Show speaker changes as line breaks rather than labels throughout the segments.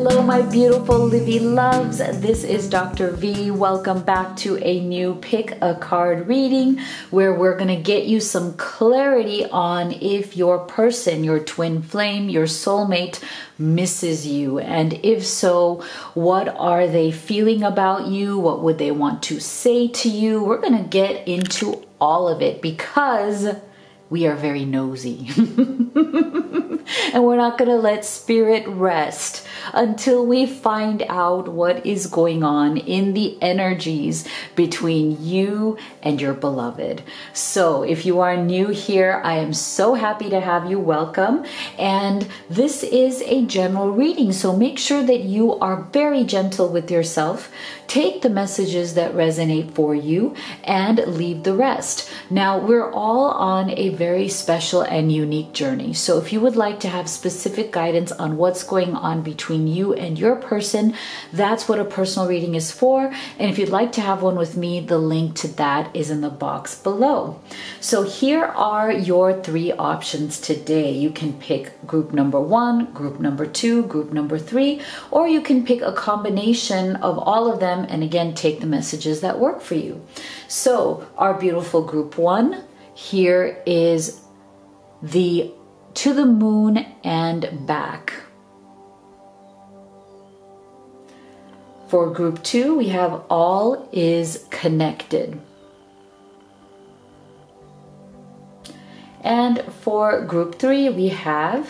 Hello, my beautiful Livy loves. This is Dr. V. Welcome back to a new Pick a Card reading where we're going to get you some clarity on if your person, your twin flame, your soulmate misses you. And if so, what are they feeling about you? What would they want to say to you? We're going to get into all of it because we are very nosy. And we're not going to let spirit rest until we find out what is going on in the energies between you and your beloved. So if you are new here, I am so happy to have you. Welcome. And this is a general reading, so make sure that you are very gentle with yourself. Take the messages that resonate for you and leave the rest. Now, we're all on a very special and unique journey. So if you would like to have specific guidance on what's going on between you and your person, that's what a personal reading is for. And if you'd like to have one with me, the link to that is in the box below. So here are your three options today. You can pick group number 1, group number 2, group number 3, or you can pick a combination of all of them and again take the messages that work for you. So our beautiful group 1, here is the to the moon and back. For group 2, we have all is connected. And for group 3, we have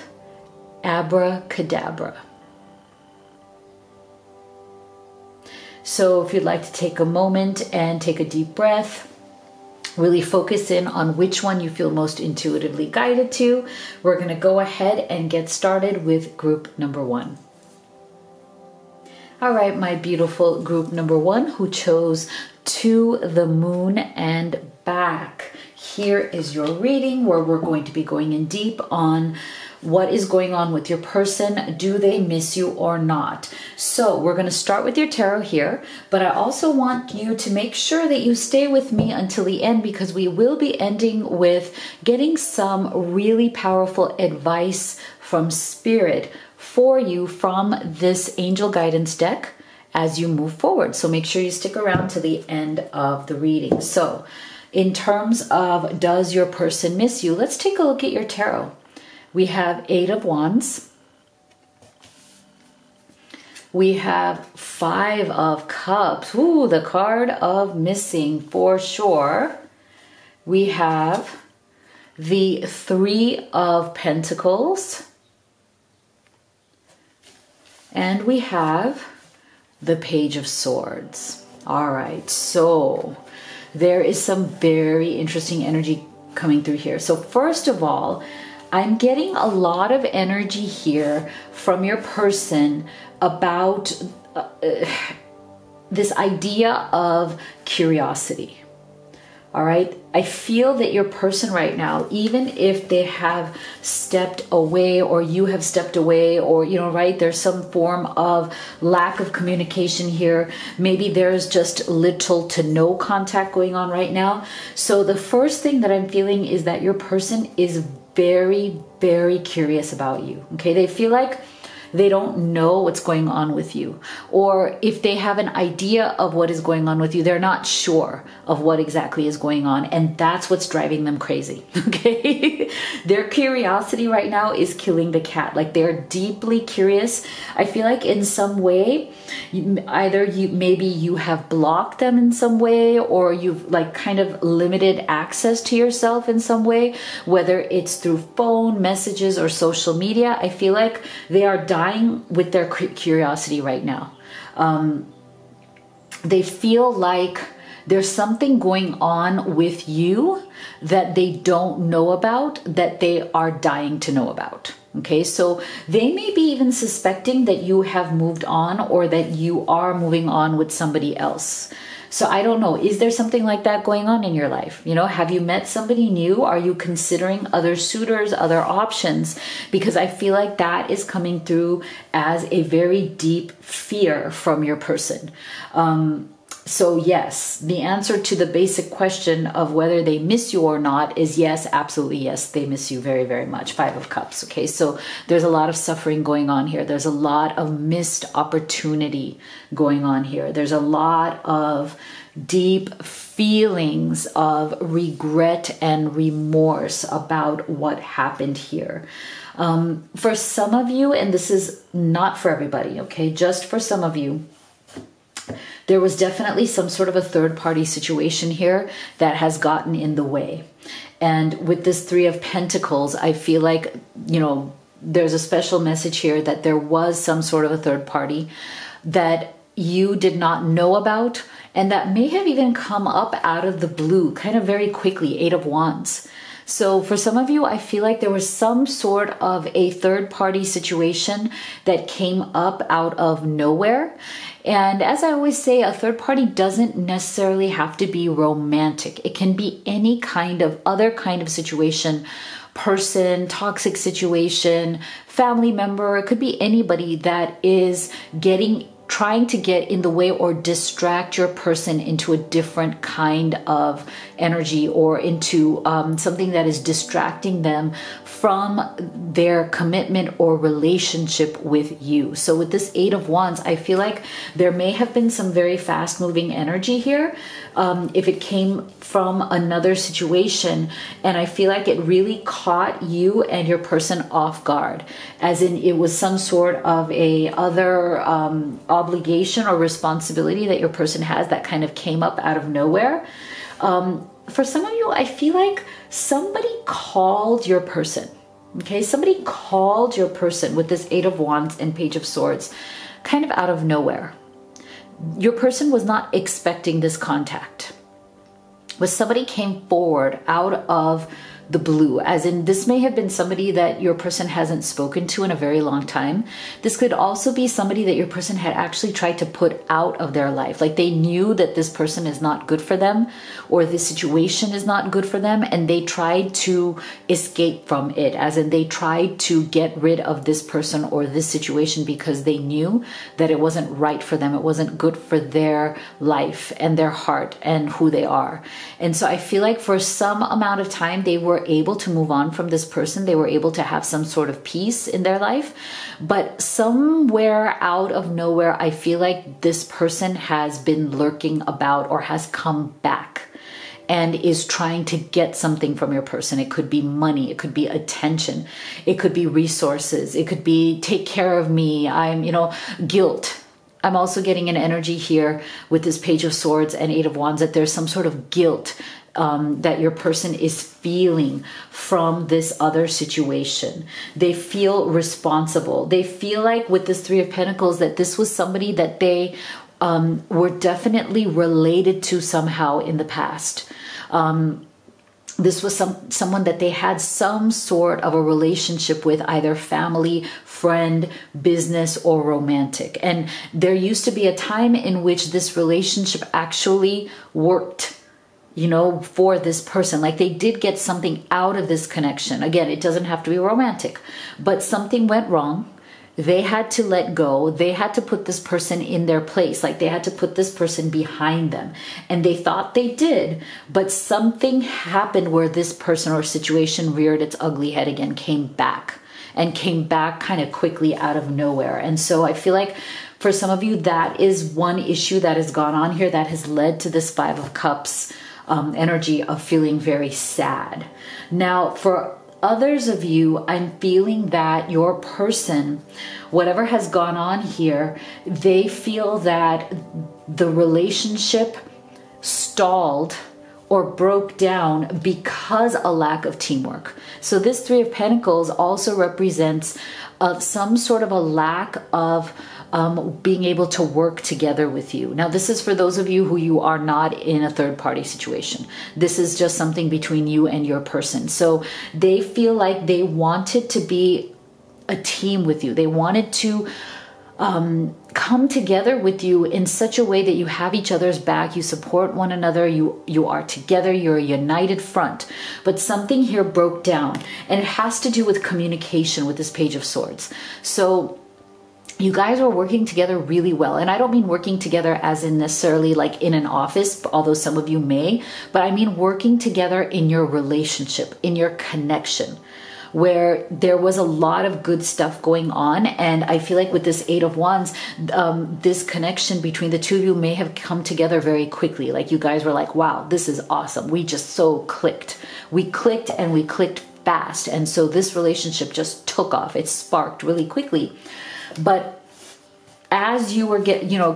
abracadabra. So if you'd like to take a moment and take a deep breath, really focus in on which one you feel most intuitively guided to. We're going to go ahead and get started with group number 1. All right, my beautiful group number 1 who chose to the moon and back. Here is your reading where we're going to be going in deep on what is going on with your person. Do they miss you or not? So we're going to start with your tarot here, but I also want you to make sure that you stay with me until the end because we will be ending with getting some really powerful advice from spirit for you from this angel guidance deck as you move forward. So make sure you stick around to the end of the reading. So in terms of does your person miss you, let's take a look at your tarot. We have 8 of Wands. We have 5 of Cups. Ooh, the card of missing for sure. We have the 3 of Pentacles. And we have the Page of Swords. All right, so there is some very interesting energy coming through here. So first of all, I'm getting a lot of energy here from your person about this idea of curiosity. All right. I feel that your person right now, even if they have stepped away or you have stepped away or, right, there's some form of lack of communication here. Maybe there's just little to no contact going on right now. So the first thing that I'm feeling is that your person is very, very curious about you. Okay. They feel like they don't know what's going on with you. Or if they have an idea of what is going on with you, they're not sure of what exactly is going on. And that's what's driving them crazy. Okay. Their curiosity right now is killing the cat. Like they're deeply curious. I feel like in some way, maybe you have blocked them in some way, or you've like kind of limited access to yourself in some way, whether it's through phone, messages, or social media. I feel like they are dying with their curiosity right now. They feel like there's something going on with you that they don't know about, that they are dying to know about. Okay, so they may be even suspecting that you have moved on or that you are moving on with somebody else. So I don't know, is there something like that going on in your life? Have you met somebody new? Are you considering other suitors, other options? Because I feel like that is coming through as a very deep fear from your person. So yes, the answer to the basic question of whether they miss you or not is yes, absolutely yes, they miss you very, very much. Five of Cups, okay? So there's a lot of suffering going on here. There's a lot of missed opportunity going on here. There's a lot of deep feelings of regret and remorse about what happened here. For some of you, and this is not for everybody, okay? Just for some of you, there was definitely some sort of a third-party situation here that has gotten in the way. And with this Three of Pentacles, I feel like, you know, there's a special message here that there was some sort of a third party that you did not know about, and that may have even come up out of the blue kind of very quickly. Eight of Wands. So for some of you, I feel like there was some sort of a third-party situation that came up out of nowhere. And as I always say, a third party doesn't necessarily have to be romantic. It can be any kind of other kind of situation, person, toxic situation, family member. It could be anybody that is trying to get in the way or distract your person into a different kind of energy, or into something that is distracting them from their commitment or relationship with you. So with this Eight of Wands, I feel like there may have been some very fast moving energy here if it came from another situation, and I feel like it really caught you and your person off guard, as in it was some sort of a other obligation or responsibility that your person has that kind of came up out of nowhere. For some of you, I feel like somebody called your person. Okay, somebody called your person with this Eight of Wands and Page of Swords kind of out of nowhere. Your person was not expecting this contact. But somebody came forward out of the blue, as in this may have been somebody that your person hasn't spoken to in a very long time. This could also be somebody that your person had actually tried to put out of their life. Like they knew that this person is not good for them, or this situation is not good for them, and they tried to escape from it, as in they tried to get rid of this person or this situation because they knew that it wasn't right for them. It wasn't good for their life and their heart and who they are. And so I feel like for some amount of time, they were able to move on from this person. They were able to have some sort of peace in their life. But somewhere out of nowhere, I feel like this person has been lurking about or has come back and is trying to get something from your person. It could be money. It could be attention. It could be resources. It could be take care of me. Guilt. I'm also getting an energy here with this Page of Swords and Eight of Wands that there's some sort of guilt that your person is feeling from this other situation. They feel responsible. They feel like with this Three of Pentacles that this was somebody that they were definitely related to somehow in the past. This was someone that they had some sort of a relationship with, either family, friend, business, or romantic. And there used to be a time in which this relationship actually worked, for this person. Like they did get something out of this connection. Again, it doesn't have to be romantic, but something went wrong. They had to let go. They had to put this person in their place. Like they had to put this person behind them. And they thought they did, but something happened where this person or situation reared its ugly head again, came back kind of quickly out of nowhere. And so I feel like for some of you, that is one issue that has gone on here that has led to this Five of Cups energy of feeling very sad. Now, for others of you, I'm feeling that your person, whatever has gone on here, they feel that the relationship stalled or broke down because a lack of teamwork. So this Three of Pentacles also represents some sort of a lack of being able to work together with you. Now, this is for those of you who you are not in a third party situation. This is just something between you and your person. So they feel like they wanted to be a team with you. They wanted to come together with you in such a way that you have each other's back, you support one another, you are together, you're a united front. But something here broke down, and it has to do with communication with this Page of Swords. So you guys are working together really well. And I don't mean working together as in necessarily like in an office, although some of you may, but I mean working together in your relationship, in your connection, where there was a lot of good stuff going on. And I feel like with this Eight of Wands, this connection between the two of you may have come together very quickly. Like you guys were like, wow, this is awesome. We just so clicked. We clicked and we clicked fast. And so this relationship just took off. It sparked really quickly. But as you were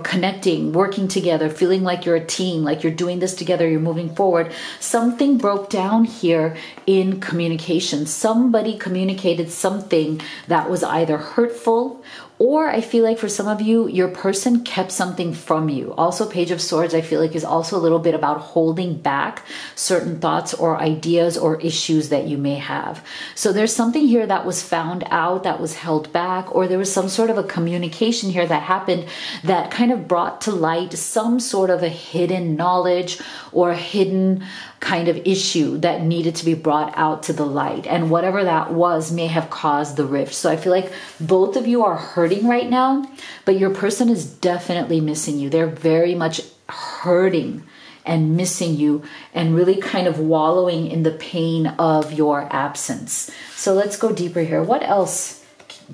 connecting, working together, feeling like you're a team, like you're doing this together, you're moving forward, something broke down here in communication. Somebody communicated something that was either hurtful, or I feel like for some of you, your person kept something from you. Also, Page of Swords, I feel like is also a little bit about holding back certain thoughts or ideas or issues that you may have. So there's something here that was found out, that was held back, or there was some sort of a communication here that happened that kind of brought to light some sort of a hidden knowledge or a hidden kind of issue that needed to be brought out to the light. And whatever that was may have caused the rift. So I feel like both of you are hurting right now, but your person is definitely missing you. They're very much hurting and missing you and really kind of wallowing in the pain of your absence. So let's go deeper here. What else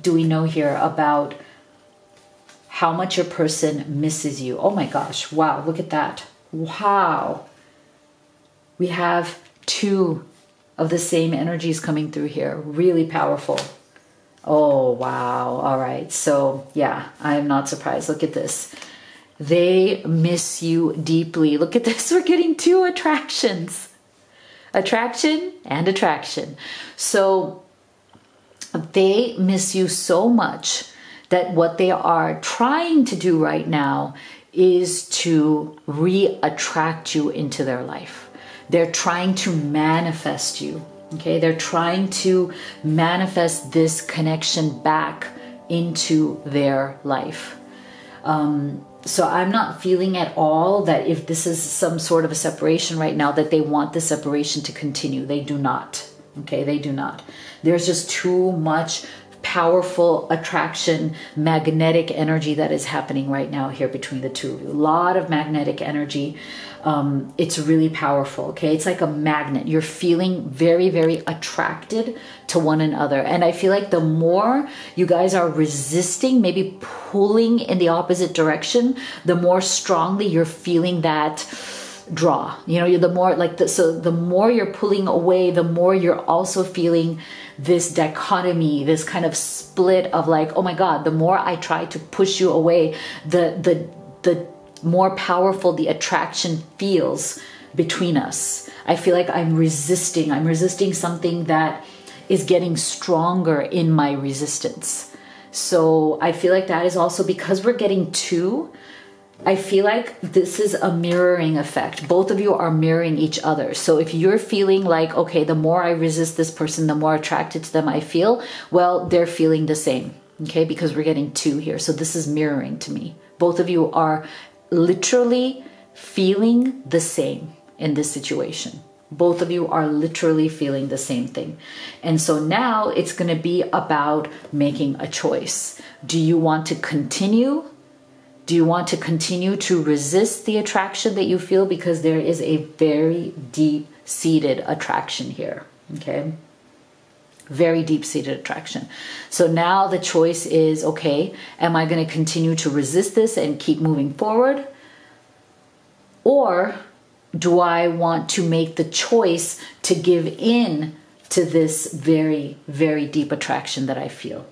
do we know here about how much your person misses you? Oh my gosh. Wow. Look at that. Wow. We have two of the same energies coming through here. Really powerful. Oh, wow. All right. So yeah, I'm not surprised. Look at this. They miss you deeply. Look at this. We're getting two attractions. Attraction and attraction. So they miss you so much that what they are trying to do right now is to re-attract you into their life. They're trying to manifest you, okay? They're trying to manifest this connection back into their life. So I'm not feeling at all that if this is some sort of a separation right now, that they want the separation to continue. They do not, okay? They do not. There's just too much powerful attraction, magnetic energy that is happening right now here between the two of you. A lot of magnetic energy. It's really powerful. Okay. It's like a magnet. You're feeling very, very attracted to one another. And I feel like the more you guys are resisting, maybe pulling in the opposite direction, the more strongly you're feeling that draw. You know, the more like so the more you're pulling away, the more you're also feeling this dichotomy, this kind of split of like, oh my God, the more I try to push you away, the more powerful the attraction feels between us. I feel like I'm resisting something that is getting stronger in my resistance. So I feel like that is also because we're getting two. I feel like this is a mirroring effect. Both of you are mirroring each other. So if you're feeling like, okay, the more I resist this person, the more attracted to them I feel, well, they're feeling the same, okay, because we're getting two here. So this is mirroring to me. Both of you are literally feeling the same in this situation. Both of you are literally feeling the same thing. And so now it's going to be about making a choice. Do you want to continue? Do you want to continue to resist the attraction that you feel? Because there is a very deep-seated attraction here, okay? Very deep-seated attraction. So now the choice is, okay, am I going to continue to resist this and keep moving forward? Or do I want to make the choice to give in to this very, very deep attraction that I feel?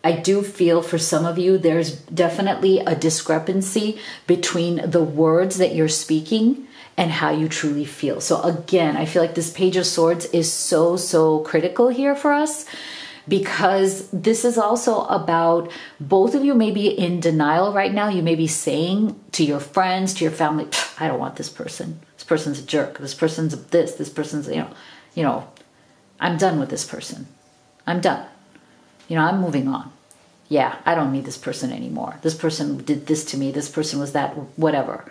I do feel for some of you, there's definitely a discrepancy between the words that you're speaking and how you truly feel. So again, I feel like this Page of Swords is so, so critical here for us, because this is also about both of you may be in denial right now. You may be saying to your friends, to your family, I don't want this person. This person's a jerk. This person's this person's, you know, I'm done with this person. I'm done. I'm moving on. yeah, I don't need this person anymore. This person did this to me. This person was that, whatever.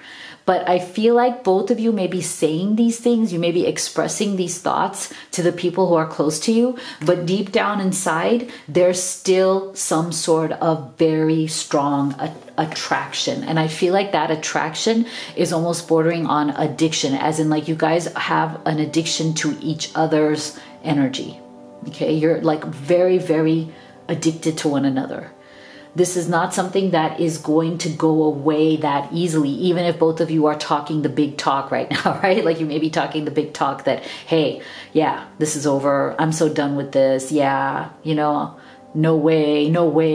But I feel like both of you may be saying these things. You may be expressing these thoughts to the people who are close to you. But deep down inside, there's still some sort of very strong attraction. And I feel like that attraction is almost bordering on addiction, as in like you guys have an addiction to each other's energy. Okay, you're like very, very addicted to one another. This is not something that is going to go away that easily, even if both of you are talking the big talk right now, right? Like you may be talking the big talk that, hey, yeah, this is over. I'm so done with this. Yeah, you know, no way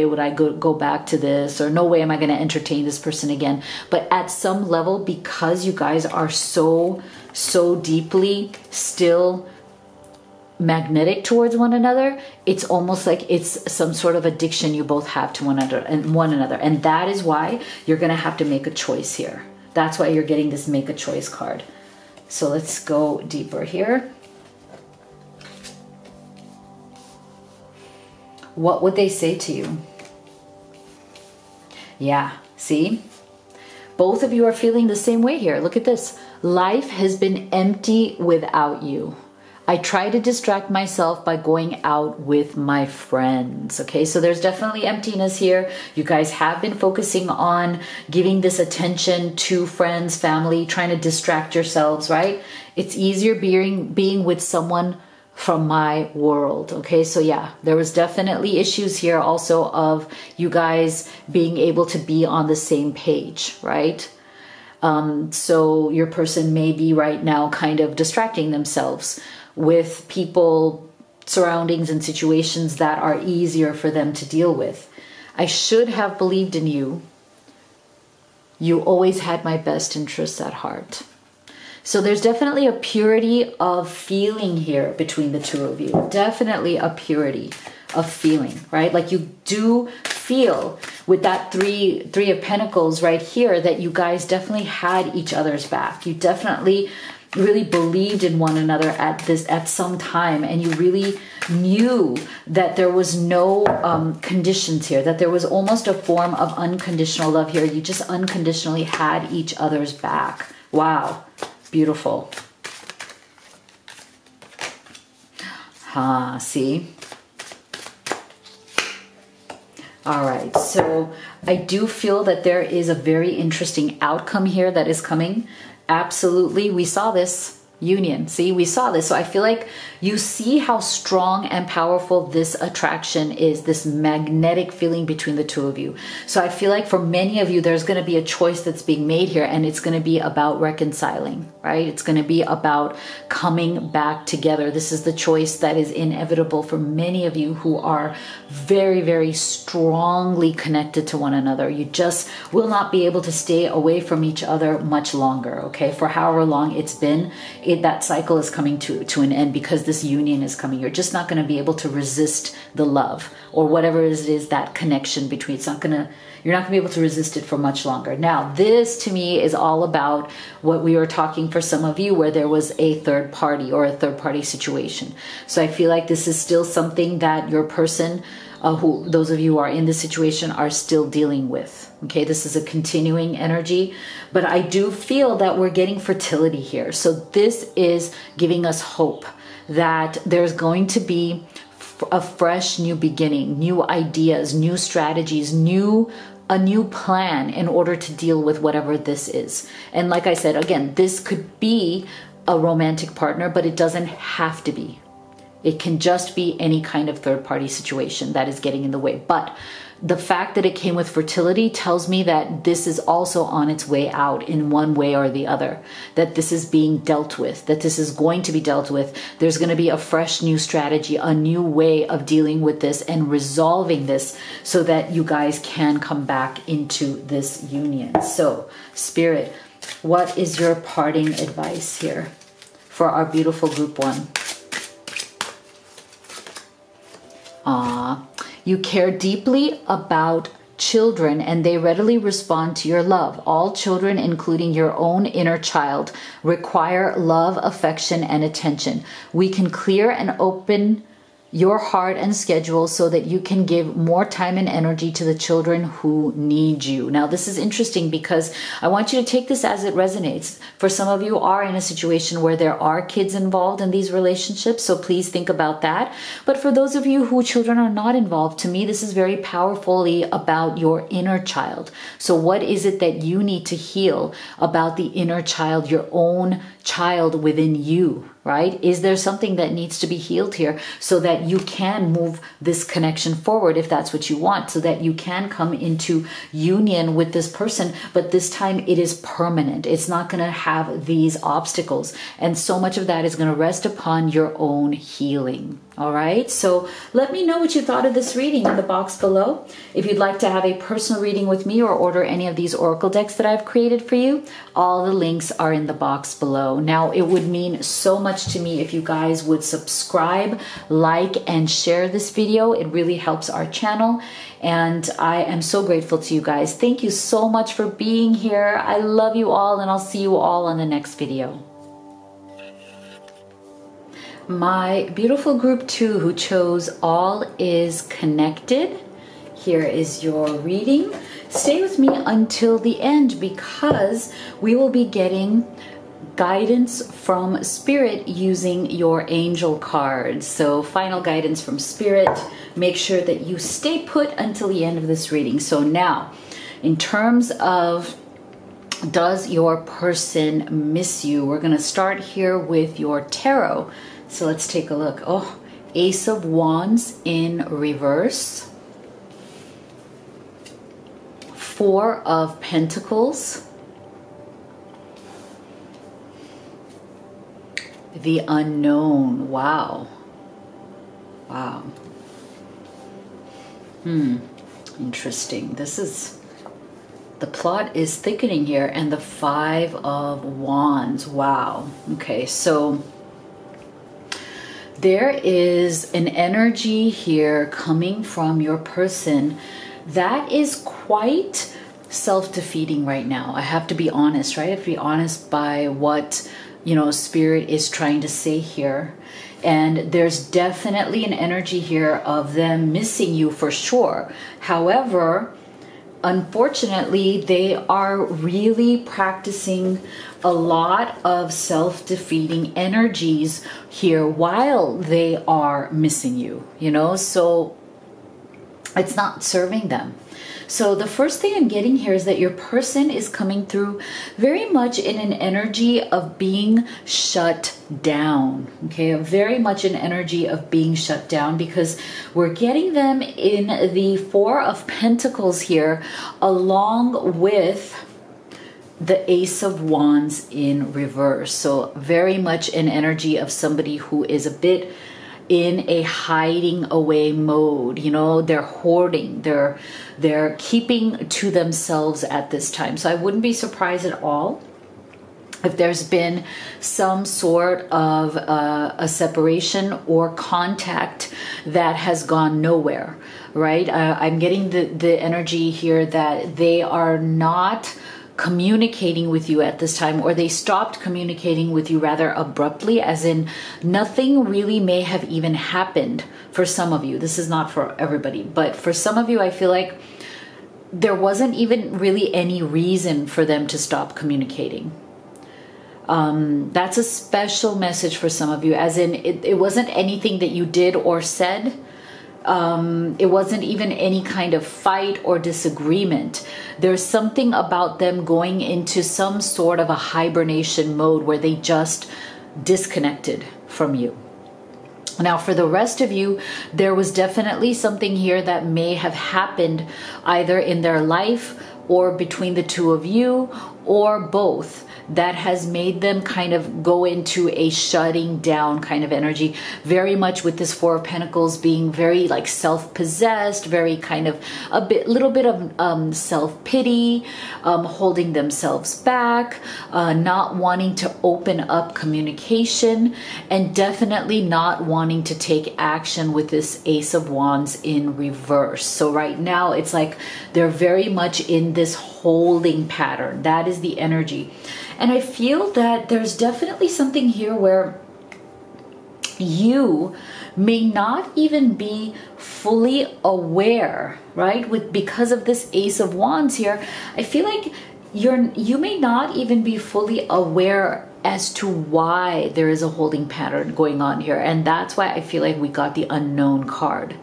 would I go back to this, or no way am I going to entertain this person again. But at some level, because you guys are so deeply still magnetic towards one another, it's almost like it's some sort of addiction you both have to one another. And that is why you're going to have to make a choice here. That's why you're getting this make a choice card. So let's go deeper here. What would they say to you? Yeah, see? Both of you are feeling the same way here. Look at this. Life has been empty without you. I try to distract myself by going out with my friends. Okay, so there's definitely emptiness here. You guys have been focusing on giving this attention to friends, family, trying to distract yourselves, right? It's easier being with someone from my world. Okay, so yeah, there was definitely issues here also of you guys being able to be on the same page, right? So your person may be right now kind of distracting themselves with people, surroundings, and situations that are easier for them to deal with. I should have believed in you. You always had my best interests at heart. So there's definitely a purity of feeling here between the two of you. Definitely a purity of feeling, right? Like you do feel with that three of Pentacles right here that you guys definitely had each other's back. You definitely really believed in one another at some time, and you really knew that there was no conditions here, that there was almost a form of unconditional love here. You just unconditionally had each other's back. Wow, beautiful. See? All right, so I do feel that there is a very interesting outcome here that is coming. Absolutely, we saw this union. See, we saw this. So I feel like you see how strong and powerful this attraction is, this magnetic feeling between the two of you. So I feel like for many of you, there's going to be a choice that's being made here, and it's going to be about reconciling, right? It's going to be about coming back together. This is the choice that is inevitable for many of you who are very, very strongly connected to one another. You just will not be able to stay away from each other much longer, okay? For however long it's been, that cycle is coming to an end because this union is coming. You're just not going to be able to resist the love or whatever it is, that connection between. You're not going to be able to resist it for much longer. Now, this to me is all about what we were talking for some of you, where there was a third party or a third party situation. So I feel like this is still something that your person, who those of you who are in this situation, are still dealing with. Okay, this is a continuing energy, but I do feel that we're getting fertility here. So this is giving us hope that there's going to be a fresh new beginning, new ideas, new strategies, a new plan in order to deal with whatever this is. And like I said, again, this could be a romantic partner, but it doesn't have to be. It can just be any kind of third party situation that is getting in the way. But the fact that it came with fertility tells me that this is also on its way out in one way or the other, that this is being dealt with, that this is going to be dealt with. There's going to be a fresh new strategy, a new way of dealing with this and resolving this so that you guys can come back into this union. So, Spirit, what is your parting advice here for our beautiful group one? You care deeply about children and they readily respond to your love. All children, including your own inner child, require love, affection, and attention. We can clear and open your heart and schedule so that you can give more time and energy to the children who need you. Now, this is interesting because I want you to take this as it resonates. For some of you are in a situation where there are kids involved in these relationships, so please think about that. But for those of you who children are not involved, to me, this is very powerfully about your inner child. So what is it that you need to heal about the inner child, your own child within you? Right? Is there something that needs to be healed here so that you can move this connection forward if that's what you want, so that you can come into union with this person, but this time it is permanent. It's not going to have these obstacles. And so much of that is going to rest upon your own healing. All right. So let me know what you thought of this reading in the box below. If you'd like to have a personal reading with me or order any of these oracle decks that I've created for you, all the links are in the box below. Now, it would mean so much to me if you guys would subscribe, like, and share this video. It really helps our channel. And I am so grateful to you guys. Thank you so much for being here. I love you all, and I'll see you all on the next video. My beautiful group 2 who chose All Is Connected, here is your reading. Stay with me until the end because we will be getting guidance from Spirit using your angel cards. So final guidance from Spirit. Make sure that you stay put until the end of this reading. So now, in terms of does your person miss you, we're going to start here with your tarot. So let's take a look. Oh, Ace of Wands in reverse. Four of Pentacles. The Unknown. Wow. Wow. Interesting. This is, the plot is thickening here. And the Five of Wands. Wow. Okay, so there is an energy here coming from your person that is quite self-defeating right now. I have to be honest, right? I have to be honest by what, you know, Spirit is trying to say here. And there's definitely an energy here of them missing you for sure. However, unfortunately, they are really practicing a lot of self-defeating energies here while they are missing you, you know, so it's not serving them. So the first thing I'm getting here is that your person is coming through very much in an energy of being shut down. Okay, very much an energy of being shut down because we're getting them in the Four of Pentacles here along with the Ace of Wands in reverse. So very much an energy of somebody who is a bit in a hiding away mode. You know, they're hoarding, they're keeping to themselves at this time. So I wouldn't be surprised at all if there's been some sort of a separation or contact that has gone nowhere, right? I'm getting the energy here that they are not communicating with you at this time, or they stopped communicating with you rather abruptly, as in nothing really may have even happened for some of you. This is not for everybody, but for some of you, I feel like there wasn't even really any reason for them to stop communicating. That's a special message for some of you, as in it wasn't anything that you did or said. It wasn't even any kind of fight or disagreement. There's something about them going into some sort of a hibernation mode where they just disconnected from you. Now, for the rest of you, there was definitely something here that may have happened either in their life or between the two of you or both, that has made them kind of go into a shutting down kind of energy, very much with this Four of Pentacles being very like self-possessed, very kind of little bit of self-pity, holding themselves back, not wanting to open up communication, and definitely not wanting to take action with this Ace of Wands in reverse. So right now it's like they're very much in this holding pattern. That is the energy. And I feel that there's definitely something here where you may not even be fully aware, right? Because of this Ace of Wands here, I feel like you may not even be fully aware as to why there is a holding pattern going on here. And that's why I feel like we got the Unknown card.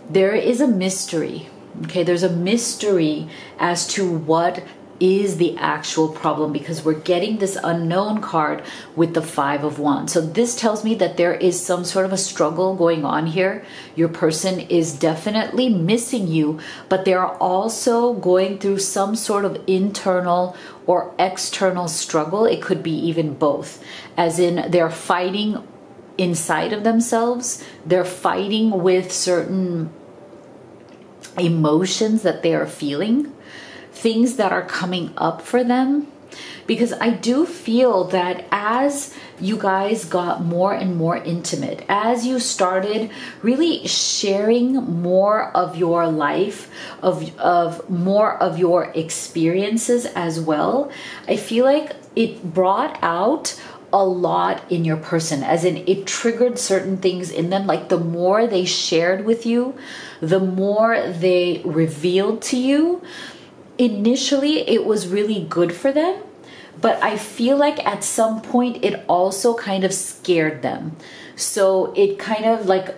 There is a mystery. Okay, there's a mystery as to what is the actual problem, because we're getting this Unknown card with the Five of Wands. So this tells me that there is some sort of a struggle going on here. Your person is definitely missing you, but they're also going through some sort of internal or external struggle. It could be even both, as in they're fighting inside of themselves. They're fighting with certain emotions that they are feeling, things that are coming up for them. Because I do feel that as you guys got more and more intimate, as you started really sharing more of your life, of more of your experiences as well, I feel like it brought out a lot in your person, as in it triggered certain things in them. Like the more they shared with you, the more they revealed to you. Initially, it was really good for them, but I feel like at some point it also kind of scared them. So it kind of like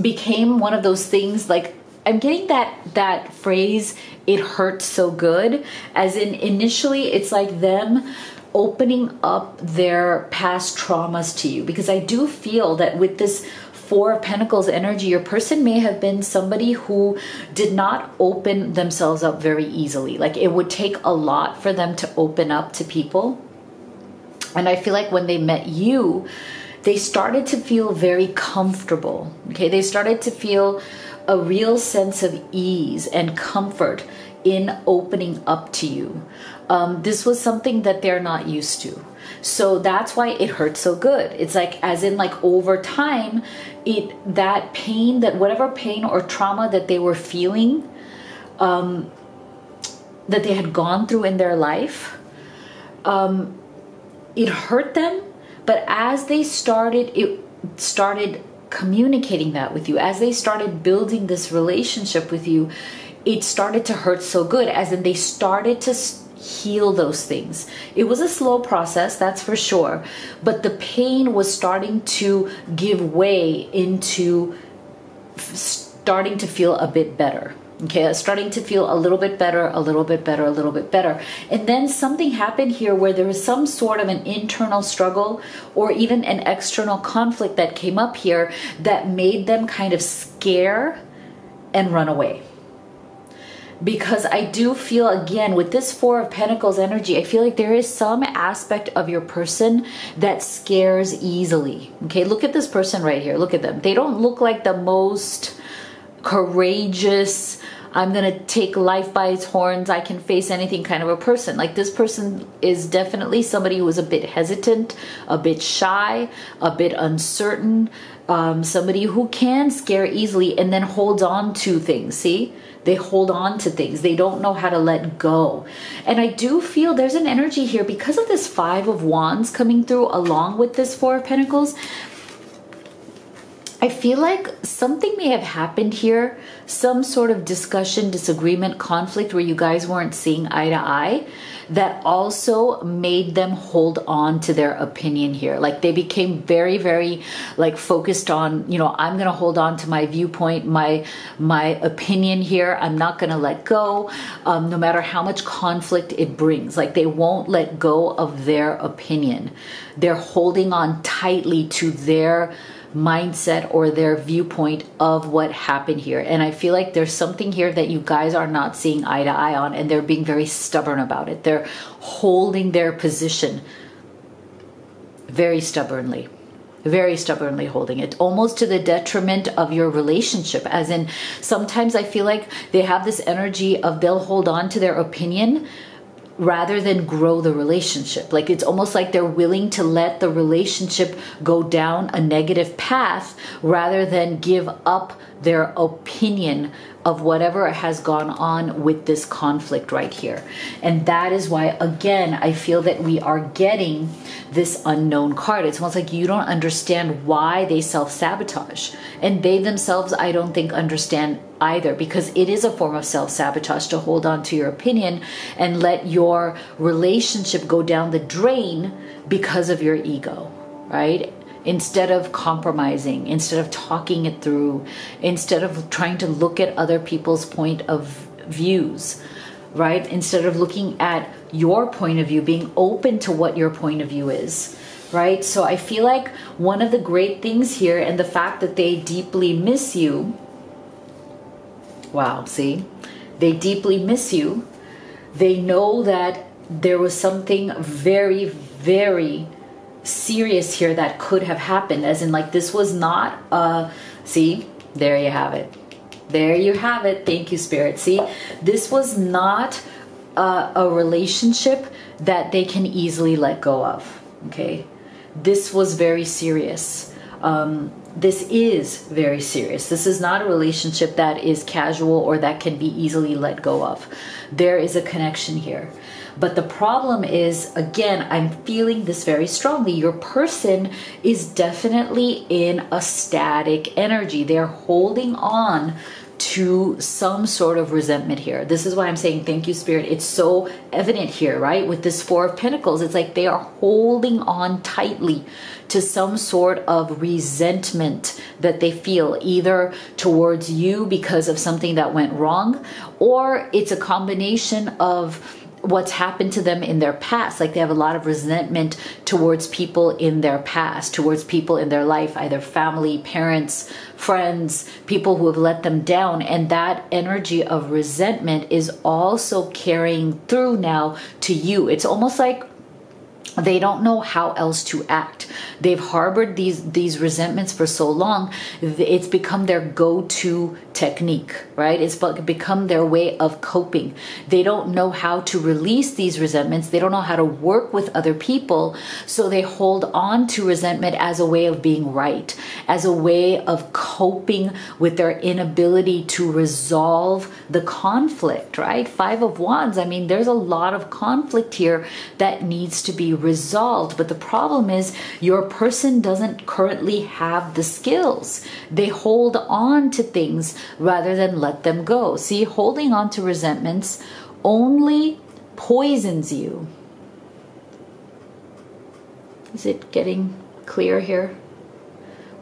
became one of those things, like I'm getting that phrase, it hurt so good, as in initially it's like them opening up their past traumas to you. Because I do feel that with this Four of Pentacles energy, your person may have been somebody who did not open themselves up very easily. Like it would take a lot for them to open up to people. And I feel like when they met you, they started to feel very comfortable. Okay, they started to feel a real sense of ease and comfort in opening up to you. This was something that they're not used to. So that's why it hurts so good. It's like, as in like over time, that pain, that whatever pain or trauma that they were feeling, that they had gone through in their life, it hurt them. But as they started communicating that with you, as they started building this relationship with you, it started to hurt so good, as in they started to heal those things. It was a slow process, that's for sure, but the pain was starting to give way into starting to feel a bit better. Okay, starting to feel a little bit better, a little bit better, a little bit better. And then something happened here where there was some sort of an internal struggle or even an external conflict that came up here that made them kind of scare and run away. Because I do feel, again, with this Four of Pentacles energy, I feel like there is some aspect of your person that scares easily. Okay, look at this person right here. Look at them. They don't look like the most courageous, I'm going to take life by its horns, I can face anything kind of a person. Like this person is definitely somebody who is a bit hesitant, a bit shy, a bit uncertain, somebody who can scare easily and then holds on to things. See? They hold on to things. They don't know how to let go. And I do feel there's an energy here because of this Five of Wands coming through along with this Four of Pentacles. I feel like something may have happened here, some sort of discussion, disagreement, conflict where you guys weren't seeing eye to eye, that also made them hold on to their opinion here. Like they became very, very like focused on, you know, I'm going to hold on to my viewpoint, my opinion here. I'm not going to let go, no matter how much conflict it brings. Like they won't let go of their opinion. They're holding on tightly to their mindset or their viewpoint of what happened here. And I feel like there's something here that you guys are not seeing eye to eye on, and they're being very stubborn about it. They're holding their position very stubbornly holding it, almost to the detriment of your relationship. As in, sometimes I feel like they have this energy of they'll hold on to their opinion rather than grow the relationship. Like it's almost like they're willing to let the relationship go down a negative path rather than give up their opinion of whatever has gone on with this conflict right here. And that is why, again, I feel that we are getting this unknown card. It's almost like you don't understand why they self-sabotage. And they themselves, I don't think, understand either, because it is a form of self-sabotage to hold on to your opinion and let your relationship go down the drain because of your ego, right? Instead of compromising, instead of talking it through, instead of trying to look at other people's point of views, right? Instead of looking at your point of view, being open to what your point of view is, right? So I feel like one of the great things here, and the fact that they deeply miss you, wow, see, they deeply miss you. They know that there was something very, very serious here that could have happened, as in like this was not see, there you have it. There you have it. Thank you, Spirit. See, this was not a relationship that they can easily let go of. Okay, this was very serious. This is very serious. This is not a relationship that is casual or that can be easily let go of. There is a connection here. But the problem is, again, I'm feeling this very strongly. Your person is definitely in a static energy. They're holding on to some sort of resentment here. This is why I'm saying thank you, Spirit. It's so evident here, right? With this Four of Pentacles, it's like they are holding on tightly to some sort of resentment that they feel, either towards you because of something that went wrong, or it's a combination of what's happened to them in their past. Like they have a lot of resentment towards people in their past, towards people in their life, either family, parents, friends, people who have let them down. And that energy of resentment is also carrying through now to you. It's almost like they don't know how else to act. They've harbored these resentments for so long. It's become their go-to technique, right? It's become their way of coping. They don't know how to release these resentments. They don't know how to work with other people. So they hold on to resentment as a way of being right, as a way of coping with their inability to resolve the conflict, right? Five of Wands. I mean, there's a lot of conflict here that needs to be resolved. But the problem is your person doesn't currently have the skills. They hold on to things rather than let them go. See, holding on to resentments only poisons you. Is it getting clear here?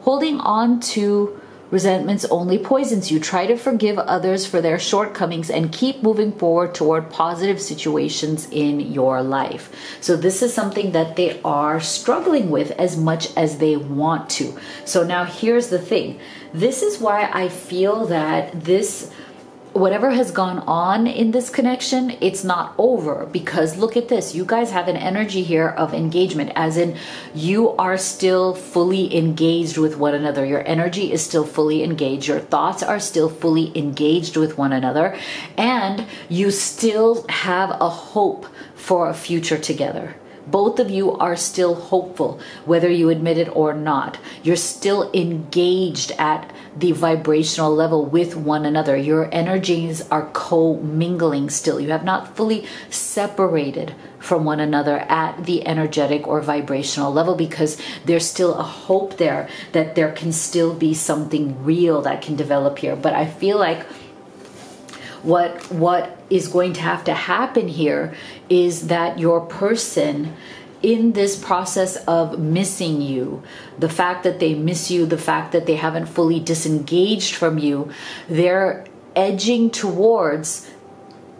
Holding on to resentments only poisons you. Try to forgive others for their shortcomings and keep moving forward toward positive situations in your life. So this is something that they are struggling with as much as they want to. So now here's the thing. This is why I feel that this, whatever has gone on in this connection, it's not over, because look at this. You guys have an energy here of engagement, as in you are still fully engaged with one another. Your energy is still fully engaged. Your thoughts are still fully engaged with one another, and you still have a hope for a future together. Both of you are still hopeful, whether you admit it or not. You're still engaged at the vibrational level with one another. Your energies are co-mingling still. You have not fully separated from one another at the energetic or vibrational level, because there's still a hope there that there can still be something real that can develop here. But I feel like what is going to have to happen here is that your person, in this process of missing you, the fact that they miss you, the fact that they haven't fully disengaged from you, they're edging towards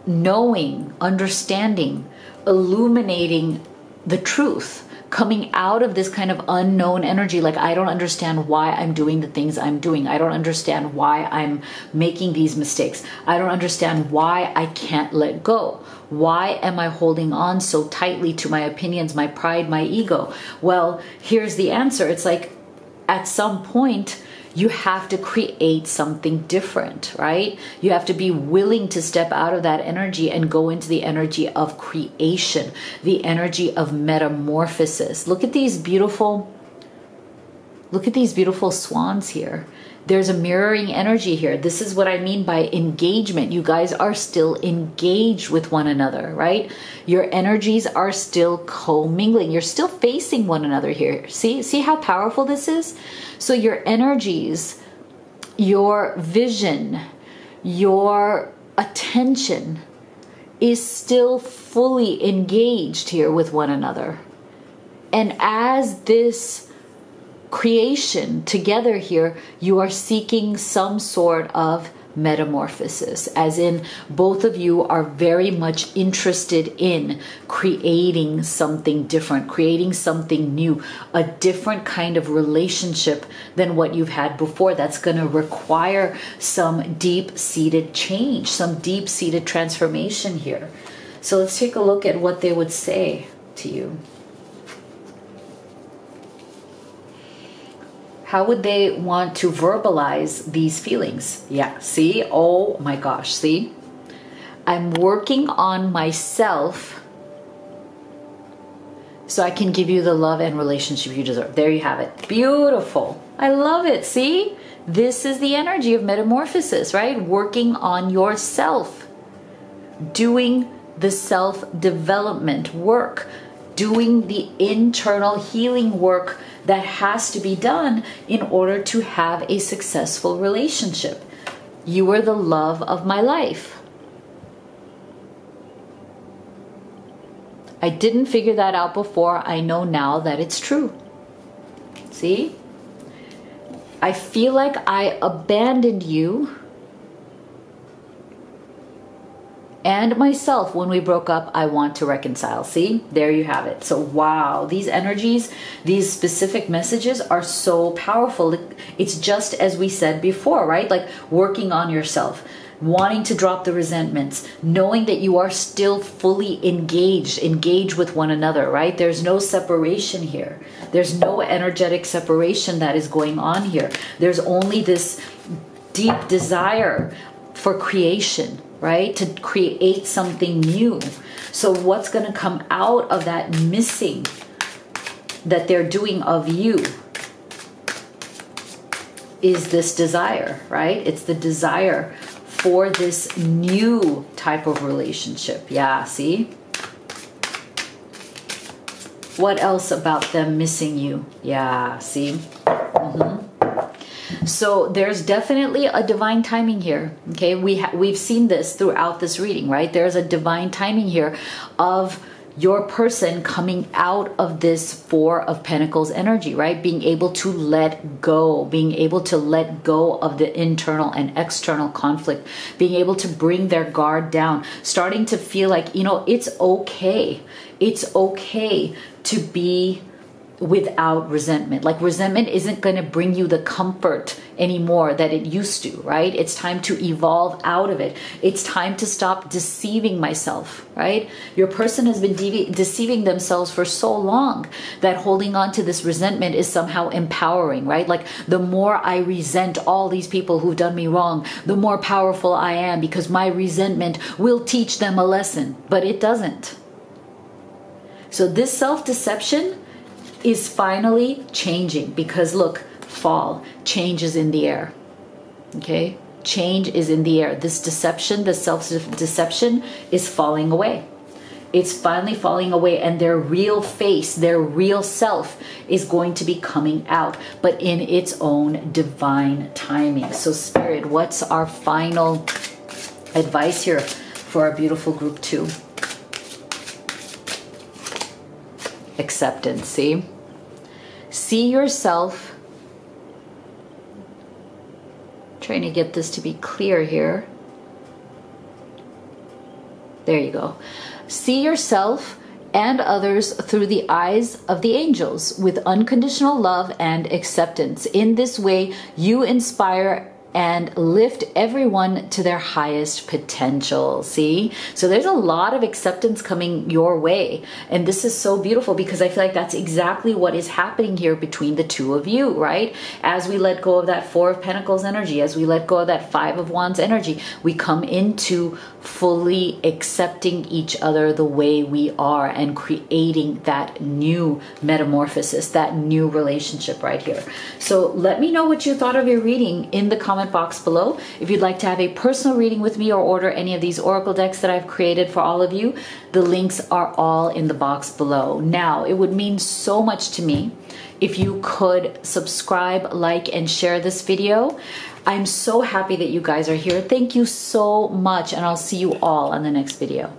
knowing, understanding, illuminating the truth, coming out of this kind of unknown energy. Like, I don't understand why I'm doing the things I'm doing. I don't understand why I'm making these mistakes. I don't understand why I can't let go. Why am I holding on so tightly to my opinions, my pride, my ego? Well, here's the answer. It's like, at some point, you have to create something different, right? You have to be willing to step out of that energy and go into the energy of creation, the energy of metamorphosis. Look at these beautiful swans here. There's a mirroring energy here. This is what I mean by engagement. You guys are still engaged with one another, right? Your energies are still commingling. You're still facing one another here. See how powerful this is? So your energies, your vision, your attention is still fully engaged here with one another. And as this creation together here, you are seeking some sort of metamorphosis, as in both of you are very much interested in creating something different, creating something new, a different kind of relationship than what you've had before. That's going to require some deep-seated change, some deep-seated transformation here. So let's take a look at what they would say to you. How would they want to verbalize these feelings? Yeah, see? Oh my gosh, see? I'm working on myself so I can give you the love and relationship you deserve. There you have it. Beautiful. I love it. See? This is the energy of metamorphosis, right? Working on yourself. Doing the self-development work. Doing the internal healing work that has to be done in order to have a successful relationship. You are the love of my life. I didn't figure that out before. I know now that it's true. See? I feel like I abandoned you and myself when we broke up. I want to reconcile. See, there you have it. So wow, these energies, these specific messages are so powerful. It's just as we said before, right? Like working on yourself, wanting to drop the resentments, knowing that you are still fully engaged with one another, right? There's no separation here. There's no energetic separation that is going on here. There's only this deep desire for creation, right? To create something new. So what's going to come out of that missing that they're doing of you is this desire, right? It's the desire for this new type of relationship. Yeah, see? What else about them missing you? Yeah, see? So there's definitely a divine timing here. Okay, we've seen this throughout this reading, right? There's a divine timing here of your person coming out of this Four of Pentacles energy, right? Being able to let go, being able to let go of the internal and external conflict, being able to bring their guard down, starting to feel like, you know, it's okay. It's okay to be without resentment. Like resentment isn't going to bring you the comfort anymore that it used to, right? It's time to evolve out of it. It's time to stop deceiving myself, right? Your person has been deceiving themselves for so long that holding on to this resentment is somehow empowering, right? Like the more I resent all these people who've done me wrong, the more powerful I am because my resentment will teach them a lesson, but it doesn't. So this self-deception is finally changing because look, fall, change is in the air. Okay, change is in the air. This deception, the self-deception is falling away. It's finally falling away, and their real face, their real self is going to be coming out, but in its own divine timing. So Spirit, what's our final advice here for our beautiful group 2? Acceptance. See yourself. Trying to get this to be clear here. There you go. See yourself and others through the eyes of the angels with unconditional love and acceptance. In this way, you inspire and lift everyone to their highest potential. See? So there's a lot of acceptance coming your way. And this is so beautiful because I feel like that's exactly what is happening here between the two of you, right? As we let go of that Four of Pentacles energy, as we let go of that Five of Wands energy, we come into fully accepting each other the way we are and creating that new metamorphosis, that new relationship right here. So let me know what you thought of your reading in the comment box below. If you'd like to have a personal reading with me or order any of these oracle decks that I've created for all of you, the links are all in the box below. Now, it would mean so much to me if you could subscribe, like, and share this video. I'm so happy that you guys are here. Thank you so much, and I'll see you all on the next video.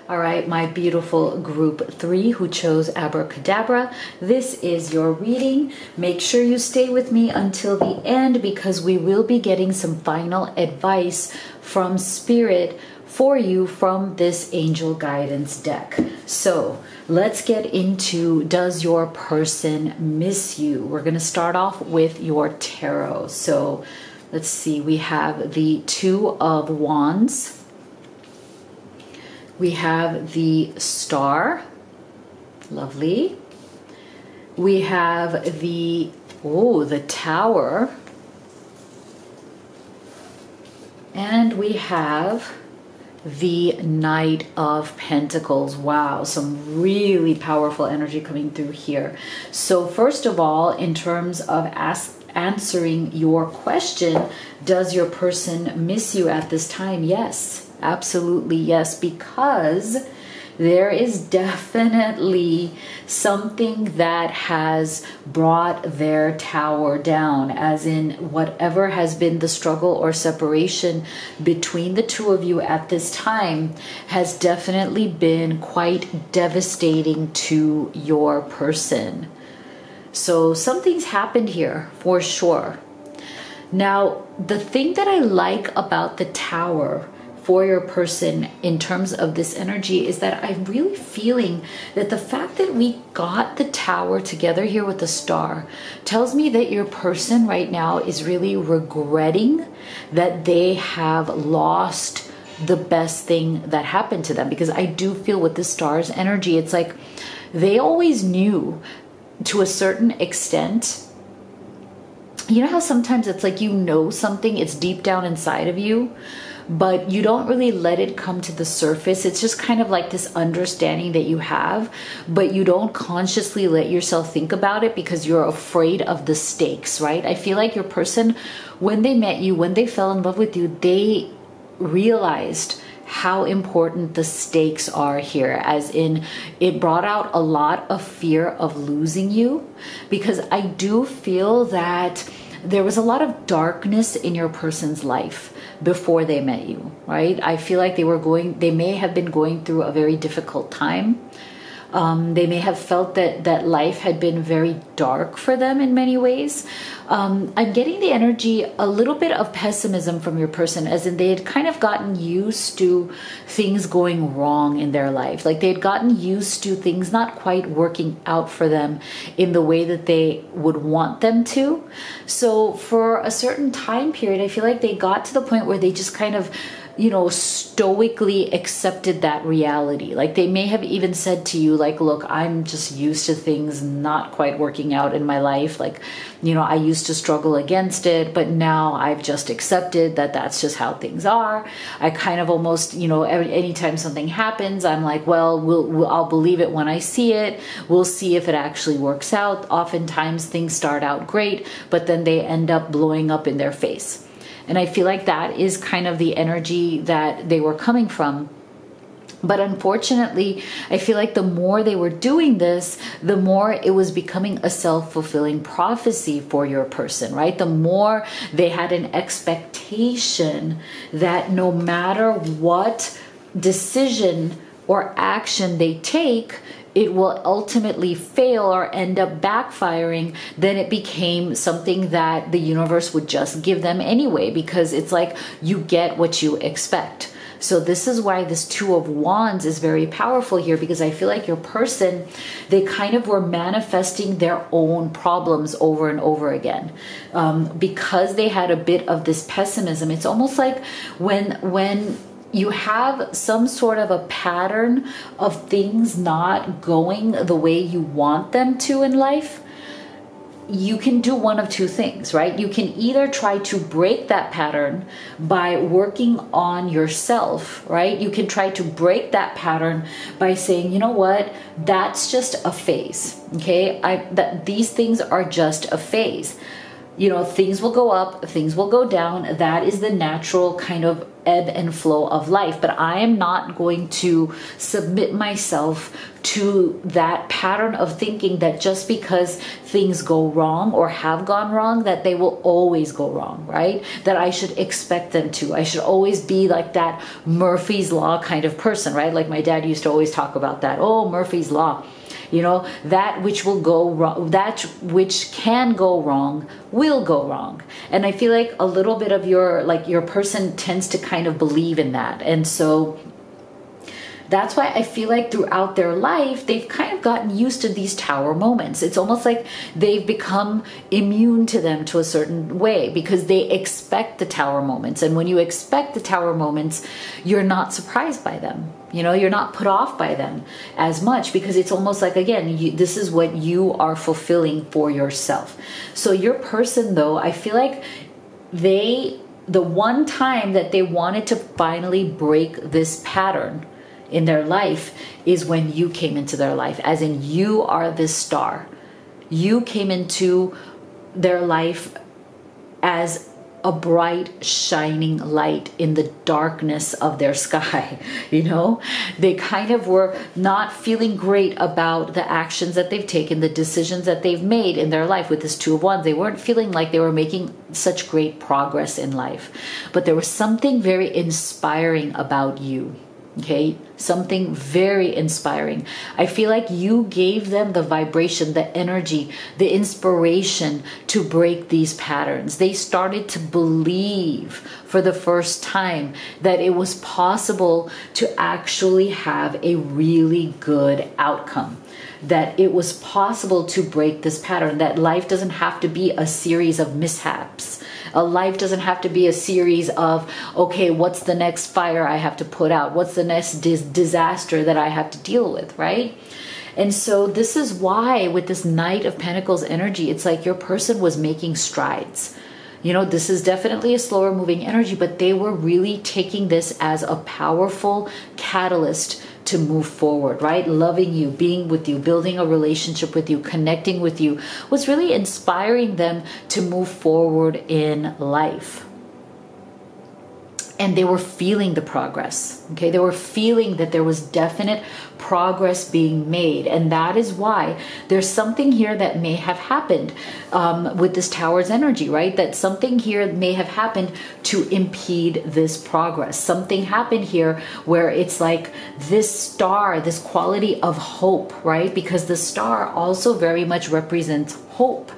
All right, my beautiful group 3 who chose Abracadabra, this is your reading. Make sure you stay with me until the end because we will be getting some final advice from Spirit for you from this angel guidance deck. So let's get into, does your person miss you? We're going to start off with your tarot. So let's see, we have the Two of Wands. We have the Star. Lovely. We have the Tower. And we have the Knight of Pentacles. Wow, some really powerful energy coming through here. So first of all, in terms of answering your question, does your person miss you at this time? Yes, absolutely yes, because there is definitely something that has brought their tower down, as in whatever has been the struggle or separation between the two of you at this time has definitely been quite devastating to your person. So something's happened here for sure. Now, the thing that I like about the Tower for your person in terms of this energy is that I'm really feeling that the fact that we got the Tower together here with the Star tells me that your person right now is really regretting that they have lost the best thing that happened to them. Because I do feel with the Star's energy, it's like they always knew to a certain extent. You know how sometimes it's like you know something, it's deep down inside of you, but you don't really let it come to the surface. It's just kind of like this understanding that you have, but you don't consciously let yourself think about it because you're afraid of the stakes, right? I feel like your person, when they met you, when they fell in love with you, they realized how important the stakes are here, as in it brought out a lot of fear of losing you, because I do feel that there was a lot of darkness in your person's life before they met you, right? I feel like they may have been going through a very difficult time. They may have felt that life had been very dark for them in many ways. I'm getting the energy, a little bit of pessimism from your person, as in they had kind of gotten used to things going wrong in their life. Like they had gotten used to things not quite working out for them in the way that they would want them to. So for a certain time period, I feel like they got to the point where they just kind of, you know, stoically accepted that reality. Like they may have even said to you, like, look, I'm just used to things not quite working out in my life. Like, you know, I used to struggle against it, but now I've just accepted that that's just how things are. I kind of almost, you know, anytime something happens, I'm like, well, I'll believe it when I see it. We'll see if it actually works out. Oftentimes things start out great, but then they end up blowing up in their face. And I feel like that is kind of the energy that they were coming from. But unfortunately, I feel like the more they were doing this, the more it was becoming a self-fulfilling prophecy for your person, right? The more they had an expectation that no matter what decision or action they take, it will ultimately fail or end up backfiring. Then it became something that the universe would just give them anyway, because it's like you get what you expect. So this is why this Two of Wands is very powerful here, because I feel like your person, they kind of were manifesting their own problems over and over again. Because they had a bit of this pessimism. It's almost like when you have some sort of a pattern of things not going the way you want them to in life, you can do one of two things, right? You can either try to break that pattern by working on yourself, right? You can try to break that pattern by saying, you know what, that's just a phase, okay? That these things are just a phase. You know, things will go up, things will go down. That is the natural kind of ebb and flow of life. But I am not going to submit myself to that pattern of thinking that just because things go wrong or have gone wrong, that they will always go wrong, right? That I should expect them to. I should always be like that Murphy's Law kind of person, right? Like my dad used to always talk about that. Oh, Murphy's Law. You know, that which will go wrong, that which can go wrong will go wrong. And I feel like a little bit of your person tends to kind of believe in that. And so that's why I feel like throughout their life, they've kind of gotten used to these tower moments. It's almost like they've become immune to them to a certain way, because they expect the tower moments. And when you expect the tower moments, you're not surprised by them. You know, you're not put off by them as much, because it's almost like, again, this is what you are fulfilling for yourself. So your person, though, I feel like the one time that they wanted to finally break this pattern in their life is when you came into their life, as in you are this star. You came into their life as a bright, shining light in the darkness of their sky. You know, they kind of were not feeling great about the actions that they've taken, the decisions that they've made in their life with this Two of Wands. They weren't feeling like they were making such great progress in life, but there was something very inspiring about you. Okay, something very inspiring. I feel like you gave them the vibration, the energy, the inspiration to break these patterns. They started to believe for the first time that it was possible to actually have a really good outcome. That it was possible to break this pattern, that life doesn't have to be a series of mishaps. A life doesn't have to be a series of, okay, what's the next fire I have to put out? What's the next disaster that I have to deal with, right? And so this is why with this Knight of Pentacles energy, it's like your person was making strides. You know, this is definitely a slower moving energy, but they were really taking this as a powerful catalyst to move forward, right? Loving you, being with you, building a relationship with you, connecting with you was really inspiring them to move forward in life. And they were feeling the progress, okay? They were feeling that there was definite progress being made. And that is why there's something here that may have happened with this Tower's energy, right? That something here may have happened to impede this progress. Something happened here where it's like this star, this quality of hope, right? Because the star also very much represents hope,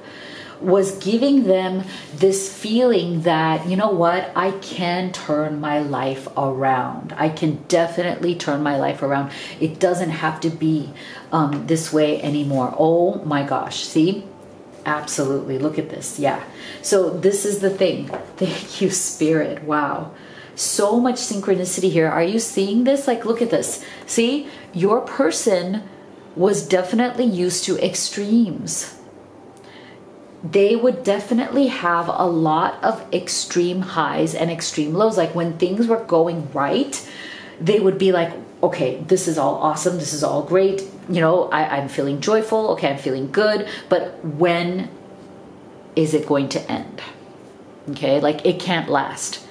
was giving them this feeling that, you know what, I can turn my life around. I can definitely turn my life around. It doesn't have to be this way anymore. Oh my gosh, see? Absolutely. Look at this. Yeah. So this is the thing. Thank you, Spirit. Wow. So much synchronicity here. Are you seeing this? Like, look at this. See, your person was definitely used to extremes. They would definitely have a lot of extreme highs and extreme lows. Like when things were going right, they would be like, okay, this is all awesome. This is all great. You know, I'm feeling joyful. Okay, I'm feeling good. But when is it going to end? Okay, like it can't last.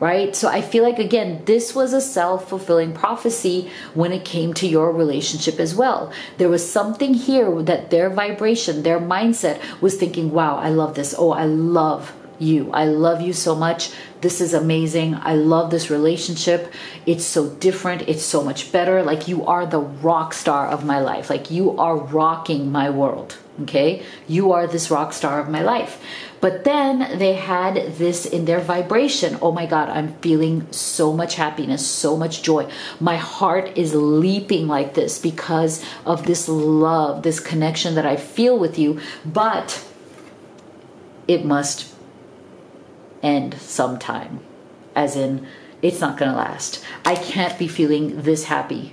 Right? So I feel like, again, this was a self-fulfilling prophecy when it came to your relationship as well. There was something here that their vibration, their mindset was thinking, wow, I love this. Oh, I love you. I love you so much. This is amazing. I love this relationship. It's so different. It's so much better. Like you are the rock star of my life. Like you are rocking my world. Okay? You are this rock star of my life. But then they had this in their vibration. Oh my God, I'm feeling so much happiness, so much joy. My heart is leaping like this because of this love, this connection that I feel with you. But it must end sometime. As in, it's not going to last. I can't be feeling this happy.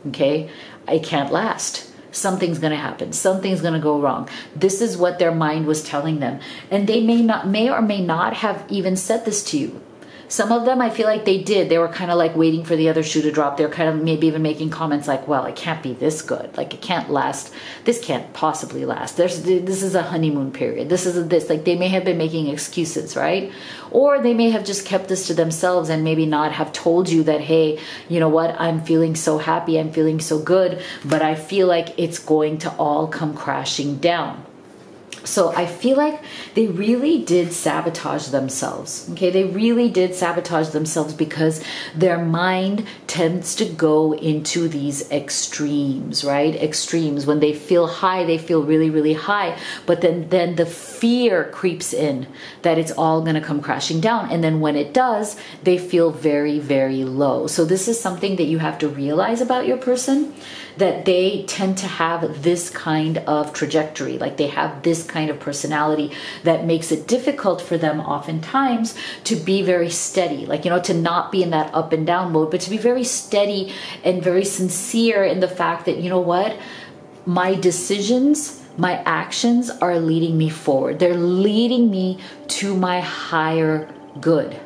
Okay? It can't last. Something's going to happen. Something's going to go wrong. This is what their mind was telling them. And they may or may not have even said this to you. Some of them, I feel like they did. They were kind of like waiting for the other shoe to drop. They're kind of maybe even making comments like, well, it can't be this good. Like, it can't last. This can't possibly last. This is a honeymoon period. This is this. Like, they may have been making excuses, right? Or they may have just kept this to themselves and maybe not have told you that, hey, you know what? I'm feeling so happy. I'm feeling so good. But I feel like it's going to all come crashing down. So I feel like they really did sabotage themselves. Okay, they really did sabotage themselves because their mind tends to go into these extremes, right? Extremes. When they feel high, they feel really, really high. But then the fear creeps in that it's all going to come crashing down. And then when it does, they feel very, very low. So this is something that you have to realize about your person, that they tend to have this kind of trajectory, like they have this kind of personality that makes it difficult for them oftentimes to be very steady, like, you know, to not be in that up and down mode, but to be very steady and very sincere in the fact that, you know what, my decisions, my actions are leading me forward. They're leading me to my higher good.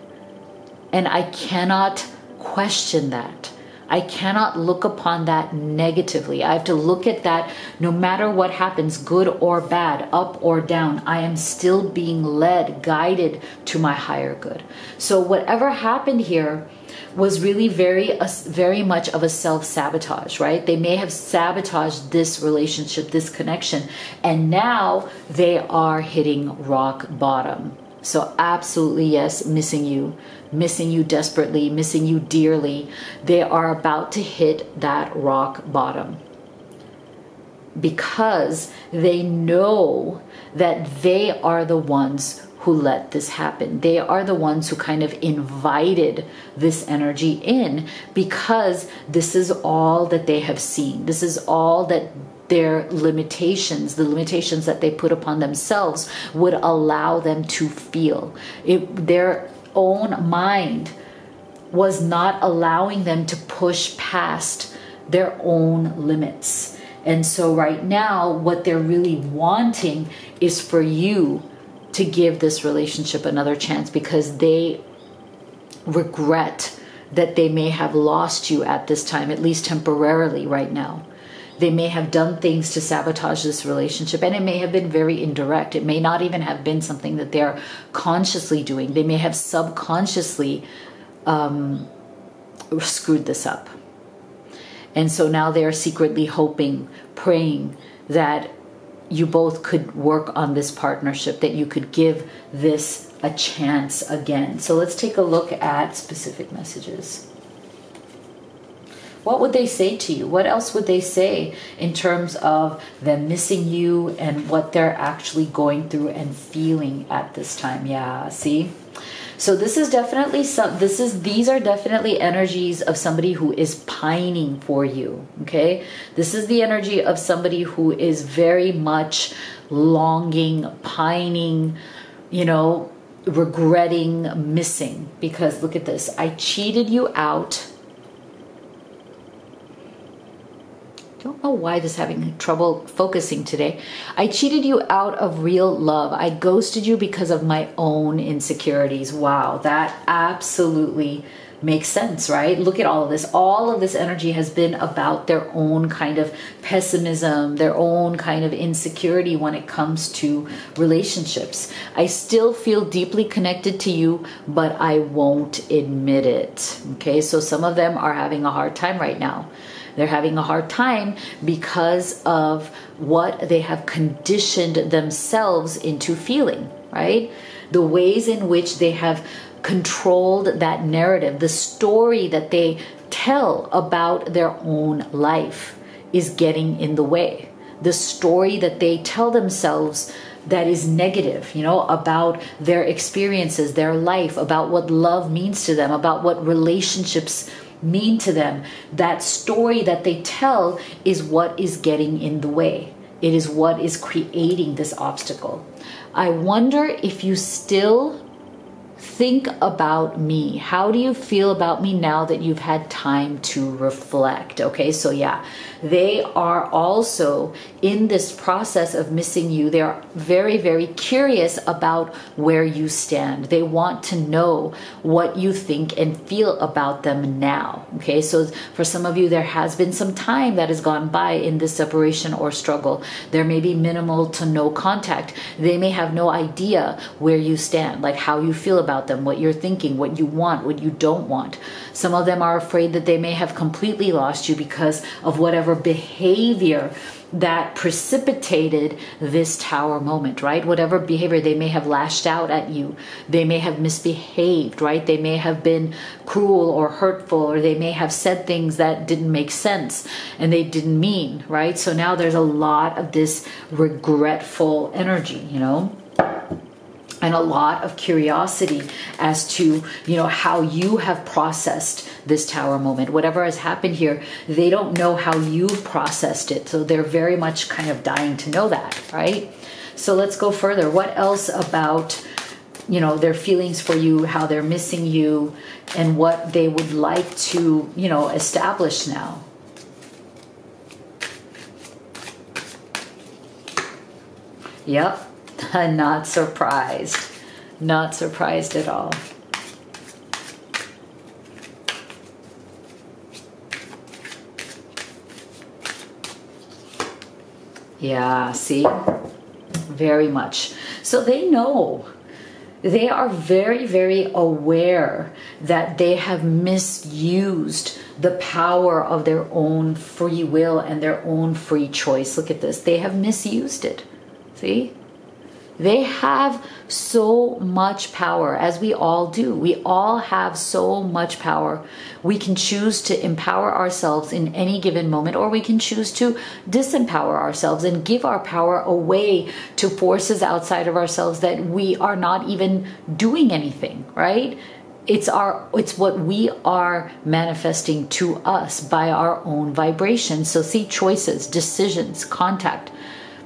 And I cannot question that. I cannot look upon that negatively. I have to look at that no matter what happens, good or bad, up or down. I am still being led, guided to my higher good. So whatever happened here was really very much of a self-sabotage, right? They may have sabotaged this relationship, this connection, and now they are hitting rock bottom. So absolutely, yes, missing you desperately, missing you dearly. They are about to hit that rock bottom because they know that they are the ones who let this happen. They are the ones who kind of invited this energy in because this is all that they have seen. This is all that their limitations, the limitations that they put upon themselves would allow them to feel. Their own mind was not allowing them to push past their own limits. And so right now, what they're really wanting is for you to give this relationship another chance because they regret that they may have lost you at this time, at least temporarily right now. They may have done things to sabotage this relationship, and it may have been very indirect. It may not even have been something that they're consciously doing. They may have subconsciously screwed this up. And so now they're secretly hoping, praying that you both could work on this partnership, that you could give this a chance again. So let's take a look at specific messages. What would they say to you? What else would they say in terms of them missing you and what they're actually going through and feeling at this time? Yeah, see? So this is definitely these are definitely energies of somebody who is pining for you, okay? This is the energy of somebody who is very much longing, pining, you know, regretting, missing. Because look at this. I cheated you out. Don't know why this is having trouble focusing today. I cheated you out of real love. I ghosted you because of my own insecurities. Wow, that absolutely makes sense, right? Look at all of this. All of this energy has been about their own kind of pessimism, their own kind of insecurity when it comes to relationships. I still feel deeply connected to you, but I won't admit it. Okay, so some of them are having a hard time right now. They're having a hard time because of what they have conditioned themselves into feeling, right? The ways in which they have controlled that narrative, the story that they tell about their own life is getting in the way. The story that they tell themselves that is negative, about their experiences, their life, about what love means to them, about what relationships mean to them. That story that they tell is what is getting in the way. It is what is creating this obstacle. I wonder if you still think about me. How do you feel about me now that you've had time to reflect? Okay, so yeah, they are also in this process of missing you. They are very, very curious about where you stand. They want to know what you think and feel about them now. Okay, so for some of you, there has been some time that has gone by in this separation or struggle. There may be minimal to no contact. They may have no idea where you stand, like how you feel about them, what you're thinking, what you want, what you don't want. Some of them are afraid that they may have completely lost you because of whatever behavior that precipitated this tower moment, right? Whatever behavior, they may have lashed out at you. They may have misbehaved, right? They may have been cruel or hurtful, or they may have said things that didn't make sense and they didn't mean, right? So now there's a lot of this regretful energy, and a lot of curiosity as to, how you have processed this tower moment. Whatever has happened here, they don't know how you've processed it. So they're very much kind of dying to know that, right? So let's go further. What else about, their feelings for you, how they're missing you, and what they would like to, establish now? Yep. Not surprised. Not surprised at all. Yeah, see? Very much. So they know. They are very, very aware that they have misused the power of their own free will and their own free choice. Look at this. They have misused it. See? They have so much power, as we all do. We all have so much power. We can choose to empower ourselves in any given moment, or we can choose to disempower ourselves and give our power away to forces outside of ourselves that we are not even doing anything, right? It's what we are manifesting to us by our own vibration. So see, choices, decisions, contact,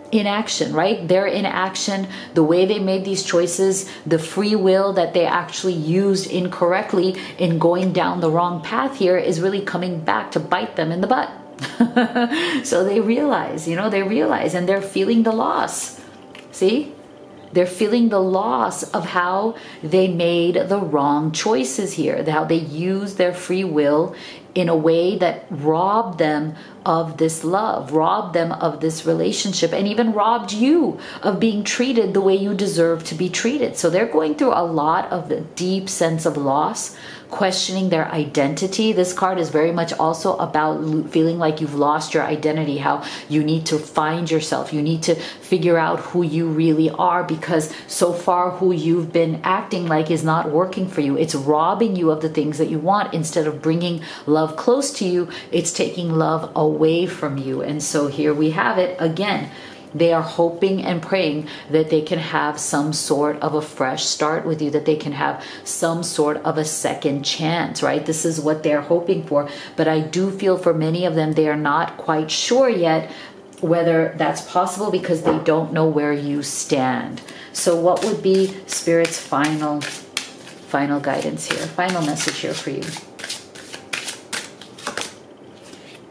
inaction, right? Their inaction, the way they made these choices, the free will that they actually used incorrectly in going down the wrong path here is really coming back to bite them in the butt. So they realize, and they're feeling the loss. See? They're feeling the loss of how they made the wrong choices here, how they used their free will in a way that robbed them of this love, robbed them of this relationship, and even robbed you of being treated the way you deserve to be treated. So they're going through a lot of the deep sense of loss, questioning their identity. This card is very much also about feeling like you've lost your identity, how you need to find yourself. You need to figure out who you really are, because so far who you've been acting like is not working for you. It's robbing you of the things that you want. Instead of bringing love close to you, it's taking love away from you. And so here we have it again. They are hoping and praying that they can have some sort of a fresh start with you, that they can have some sort of a second chance, right? This is what they're hoping for. But I do feel for many of them, they are not quite sure yet whether that's possible, because they don't know where you stand. So what would be Spirit's final guidance here, final message here for you?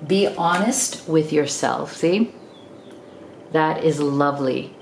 Be honest with yourself. See? That is lovely.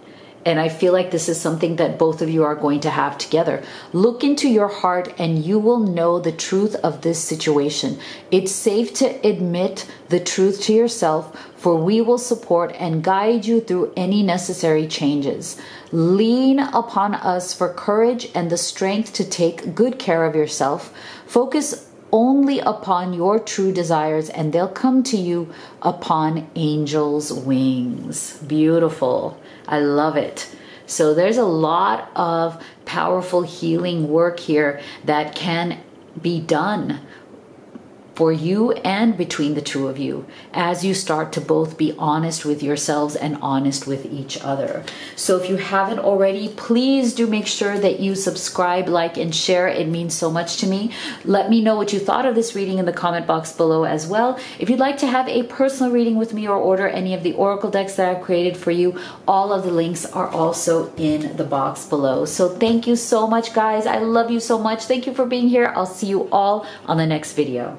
And I feel like this is something that both of you are going to have together. Look into your heart and you will know the truth of this situation. It's safe to admit the truth to yourself, for we will support and guide you through any necessary changes. Lean upon us for courage and the strength to take good care of yourself. Focus only upon your true desires, and they'll come to you upon angels' wings. Beautiful. I love it. So there's a lot of powerful healing work here that can be done for you and between the two of you as you start to both be honest with yourselves and honest with each other. So if you haven't already, please do make sure that you subscribe, like, and share. It means so much to me. Let me know what you thought of this reading in the comment box below as well. If you'd like to have a personal reading with me or order any of the oracle decks that I've created for you, all of the links are also in the box below. So thank you so much, guys. I love you so much. Thank you for being here. I'll see you all on the next video.